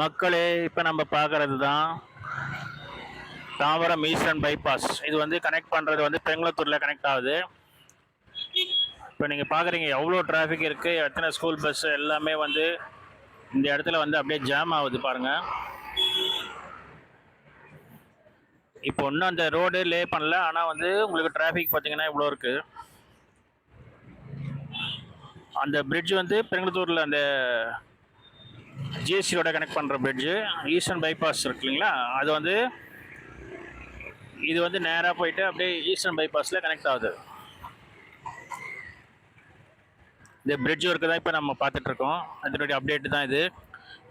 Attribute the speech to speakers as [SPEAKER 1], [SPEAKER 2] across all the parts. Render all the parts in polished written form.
[SPEAKER 1] மக்களே, இப்போ நம்ம பார்க்கறது தான் தாம்பரம் ஈஸ்டர்ன் பைபாஸ். இது வந்து கனெக்ட் பண்ணுறது வந்து பெங்களத்தூரில் கனெக்ட் ஆகுது. இப்போ நீங்கள் பார்க்குறீங்க எவ்வளோ டிராஃபிக் இருக்குது, எத்தனை ஸ்கூல் பஸ் எல்லாமே வந்து இந்த இடத்துல வந்து அப்படியே ஜாம் ஆகுது பாருங்கள். இப்போ இன்னும் அந்த ரோடு லே பண்ணல, ஆனால் வந்து உங்களுக்கு டிராஃபிக் பார்த்தீங்கன்னா இவ்வளோ இருக்குது. அந்த பிரிட்ஜ் வந்து பெங்களத்தூரில் அந்த ஜிஎஸ்டியோட கனெக்ட் பண்ணுற பிரிட்ஜு ஈஸ்டர்ன் பைபாஸ் இருக்கு இல்லைங்களா, அது வந்து இது வந்து நேராக போயிட்டு அப்படியே ஈஸ்டர்ன் பைபாஸில் கனெக்ட் ஆகுது. இந்த பிரிட்ஜ் ஒர்க்கு தான் இப்போ நம்ம பார்த்துட்ருக்கோம். அதனுடைய அப்டேட்டு தான் இது.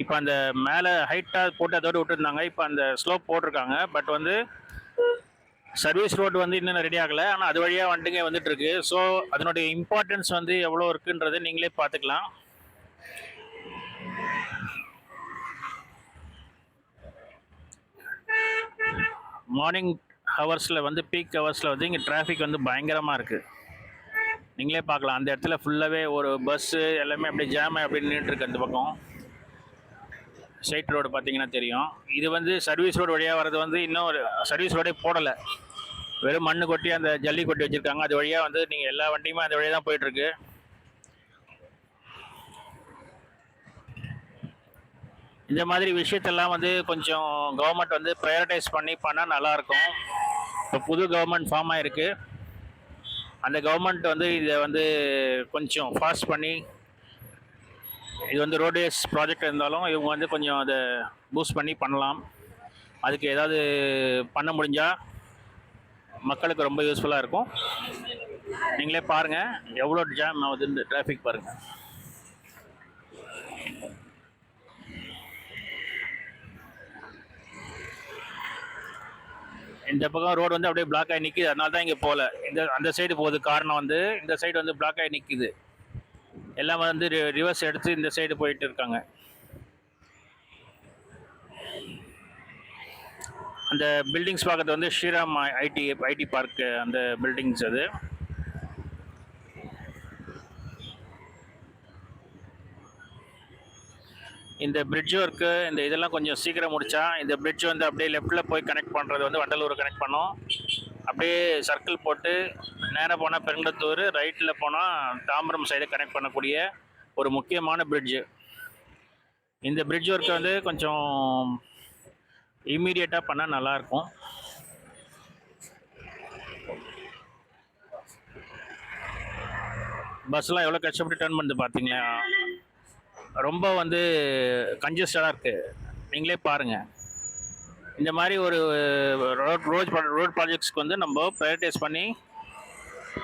[SPEAKER 1] இப்போ அந்த மேலே ஹைட்டாக போட்டு அதோடு விட்டுருந்தாங்க, இப்போ அந்த ஸ்லோப் போட்டிருக்காங்க. பட் வந்து சர்வீஸ் ரோடு வந்து இன்னும் ரெடி ஆகலை, ஆனால் அது வழியாக வண்டிங்க வந்துட்டுருக்கு. ஸோ அதனுடைய இம்பார்ட்டன்ஸ் வந்து எவ்வளோ இருக்குன்றதை நீங்களே பார்த்துக்கலாம். மார்னிங் ஹவர்ஸில் வந்து பீக் ஹவர்ஸில் வந்து இங்கே டிராஃபிக் வந்து பயங்கரமாக இருக்குது. நீங்களே பார்க்கலாம், அந்த இடத்துல ஃபுல்லாகவே ஒரு பஸ்ஸு எல்லாமே அப்படியே ஜாம் அப்படி நின்றுட்டுருக்கு. அந்த பக்கம் ஸ்ட்ரைட் ரோடு பார்த்தீங்கன்னா தெரியும். இது வந்து சர்வீஸ் ரோடு வழியாக வர்றது வந்து இன்னும் ஒரு சர்வீஸ் ரோடே போடலை, வெறும் மண்ணு கொட்டி அந்த ஜல்லி கொட்டி வச்சுருக்காங்க. அது வழியாக வந்து நீங்கள் எல்லா வண்டியுமே அது வழியாக தான் போயிட்டுருக்கு. இந்த மாதிரி விஷயத்தெல்லாம் வந்து கொஞ்சம் கவர்மெண்ட் வந்து ப்ரையாரிட்டைஸ் பண்ணால் நல்லாயிருக்கும். இப்போ புது கவர்மெண்ட் ஃபார்ம் ஆகிருக்கு. அந்த கவர்மெண்ட் வந்து இதை வந்து கொஞ்சம் ஃபாஸ்ட் பண்ணி, இது வந்து ரோட்வேஸ் ப்ராஜெக்ட் இருந்தாலும் இவங்க வந்து கொஞ்சம் அதை பூஸ்ட் பண்ணி பண்ணலாம். அதுக்கு ஏதாவது பண்ண முடிஞ்சால் மக்களுக்கு ரொம்ப யூஸ்ஃபுல்லாக இருக்கும். நீங்களே பாருங்கள் எவ்வளோ ஜாம் ஆகுது இந்த டிராஃபிக் பாருங்கள். இந்த பக்கம் ரோடு வந்து அப்படியே பிளாக் ஆகி நிற்கிது, அதனால தான் இங்கே போகல. அந்த சைடு போகுது, காரணம் வந்து இந்த சைடு வந்து பிளாக் ஆகி நிற்கிது. எல்லாம் வந்து ரிவர்ஸ் எடுத்து இந்த சைடு போயிட்டு இருக்காங்க. அந்த பில்டிங்ஸ் பார்க்கறது வந்து ஸ்ரீராம் ஐடி பார்க், அந்த பில்டிங்ஸ் அது. இந்த பிரிட்ஜ் ஒர்க்கு இந்த இதெல்லாம் கொஞ்சம் சீக்கிரம் முடித்தா இந்த பிரிட்ஜ் வந்து அப்படியே லெஃப்டில் போய் கனெக்ட் பண்ணுறது வந்து வண்டலூர் கனெக்ட் பண்ணோம். அப்படியே சர்க்கிள் போட்டு நேராக போனால் பெருங்கத்தூர், ரைட்டில் போனால் தாம்பரம் சைடு கனெக்ட் பண்ணக்கூடிய ஒரு முக்கியமான பிரிட்ஜு. இந்த பிரிட்ஜ் ஒர்க்கை வந்து கொஞ்சம் இம்மீடியட்டாக பண்ணால் நல்லாயிருக்கும். பஸ்லாம் எவ்வளோ கஷ்டப்பட்டு டர்ன் பண்ணுது பார்த்தீங்களா, ரொம்ப வந்து கன்ஜஸ்டடாக இருக்குது. நீங்களே பாருங்கள். இந்த மாதிரி ஒரு ரோட் ப்ராஜெக்ட்ஸ்க்கு வந்து நம்ம ப்ரையாரிட்டைஸ்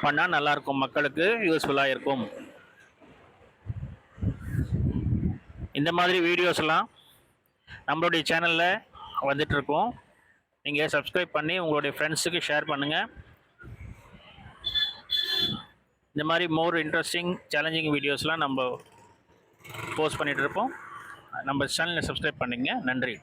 [SPEAKER 1] பண்ணால் நல்லாயிருக்கும், மக்களுக்கு யூஸ்ஃபுல்லாக இருக்கும். இந்த மாதிரி வீடியோஸ்லாம் நம்மளுடைய சேனலில் வந்துட்டுருக்கோம். நீங்கள் சப்ஸ்கிரைப் பண்ணி உங்களுடைய ஃப்ரெண்ட்ஸுக்கு ஷேர் பண்ணுங்கள். இந்த மாதிரி மோர் இன்ட்ரெஸ்டிங் சேலஞ்சிங் வீடியோஸ்லாம் நம்ம போஸ்ட் பண்ணிகிட்டு இருப்போம். நம்ம சேனலை சப்ஸ்கிரைப் பண்ணிங்க. நன்றி.